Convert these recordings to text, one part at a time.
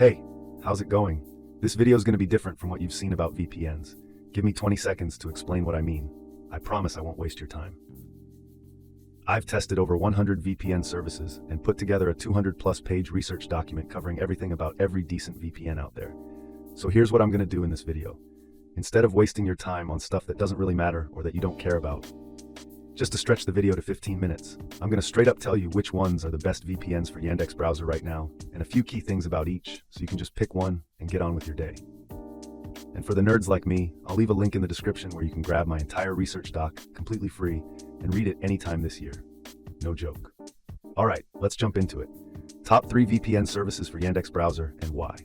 Hey, how's it going? This video is going to be different from what you've seen about VPNs. Give me 20 seconds to explain what I mean. I promise I won't waste your time. I've tested over 100 VPN services and put together a 200+ page research document covering everything about every decent VPN out there. So here's what I'm going to do in this video. Instead of wasting your time on stuff that doesn't really matter or that you don't care about, just to stretch the video to 15 minutes, I'm going to straight up tell you which ones are the best VPNs for Yandex Browser right now, and a few key things about each, so you can just pick one and get on with your day. And for the nerds like me, I'll leave a link in the description where you can grab my entire research doc completely free and read it anytime this year. No joke. Alright, let's jump into it. Top 3 VPN services for Yandex Browser and why.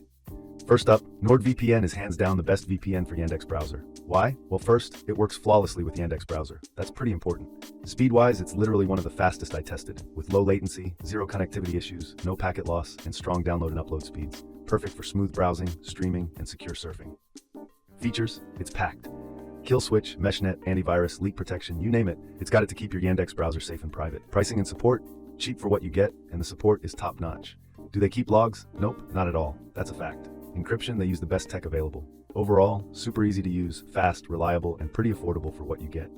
First up, NordVPN is hands down the best VPN for Yandex Browser. Why? Well, first, it works flawlessly with Yandex Browser. That's pretty important. Speed-wise, it's literally one of the fastest I tested, with low latency, zero connectivity issues, no packet loss, and strong download and upload speeds. Perfect for smooth browsing, streaming, and secure surfing. Features, it's packed. Kill switch, meshnet, antivirus, leak protection, you name it, it's got it to keep your Yandex browser safe and private. Pricing and support, cheap for what you get, and the support is top-notch. Do they keep logs? Nope, not at all. That's a fact. Encryption, they use the best tech available. Overall, super easy to use, fast, reliable, and pretty affordable for what you get.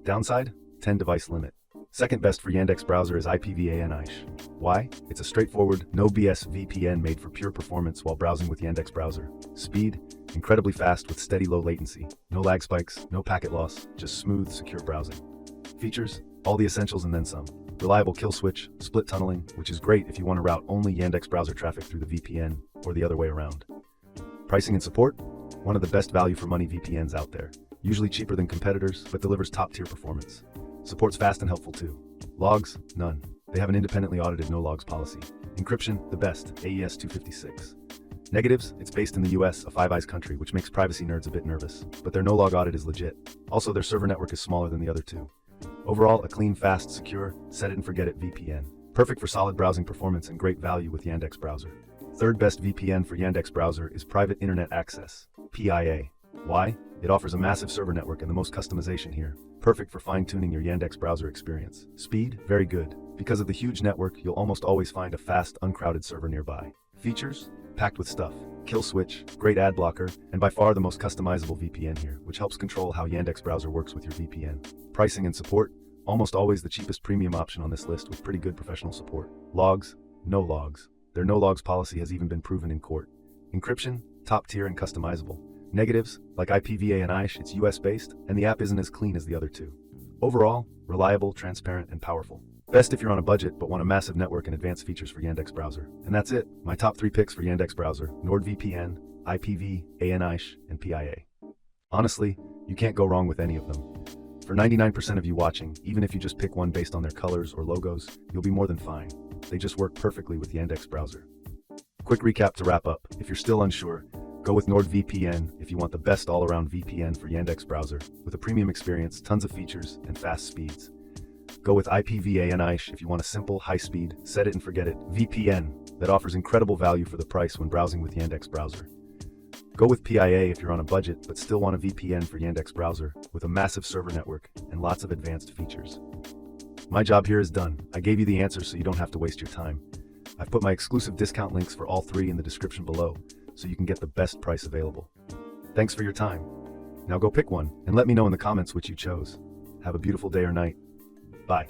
Downside, 10 device limit. Second best for Yandex Browser is IPv4 and I'll. Why? It's a straightforward, no BS VPN made for pure performance while browsing with Yandex Browser. Speed, incredibly fast with steady low latency. No lag spikes, no packet loss, just smooth, secure browsing. Features, all the essentials and then some. Reliable kill switch, split tunneling, which is great if you want to route only Yandex Browser traffic through the VPN, or the other way around. Pricing and support, one of the best value for money VPNs out there. Usually cheaper than competitors, but delivers top tier performance. Support's fast and helpful too. Logs, none. They have an independently audited no logs policy. Encryption, the best, AES 256. Negatives, it's based in the US, a Five Eyes country, which makes privacy nerds a bit nervous, but their no log audit is legit. Also, their server network is smaller than the other two. Overall, a clean, fast, secure, set it and forget it VPN. Perfect for solid browsing performance and great value with Yandex Browser. Third best VPN for Yandex Browser is Private Internet Access, PIA. Why? It offers a massive server network and the most customization here. Perfect for fine-tuning your Yandex Browser experience. Speed, very good. Because of the huge network, you'll almost always find a fast, uncrowded server nearby. Features, packed with stuff. Kill switch, great ad blocker, and by far the most customizable VPN here, which helps control how Yandex Browser works with your VPN. Pricing and support, almost always the cheapest premium option on this list with pretty good professional support. Logs, no logs. Their no logs policy has even been proven in court. Encryption, top tier and customizable. Negatives, like IPv4 and I'll, it's US based, and the app isn't as clean as the other two. Overall, reliable, transparent, and powerful. Best if you're on a budget but want a massive network and advanced features for Yandex Browser. And that's it, my top 3 picks for Yandex Browser: NordVPN, IPv4 and I'll, and PIA. Honestly, you can't go wrong with any of them. For 99% of you watching, even if you just pick one based on their colors or logos, you'll be more than fine. They just work perfectly with Yandex Browser. Quick recap to wrap up. If you're still unsure, go with NordVPN if you want the best all-around VPN for Yandex Browser, with a premium experience, tons of features, and fast speeds. Go with IPv4 and I'll if you want a simple, high-speed, set it and forget it VPN that offers incredible value for the price when browsing with Yandex Browser. Go with PIA if you're on a budget but still want a VPN for Yandex Browser with a massive server network and lots of advanced features. My job here is done. I gave you the answers so you don't have to waste your time. I've put my exclusive discount links for all 3 in the description below, so you can get the best price available. Thanks for your time. Now go pick one, and let me know in the comments which you chose. Have a beautiful day or night. Bye.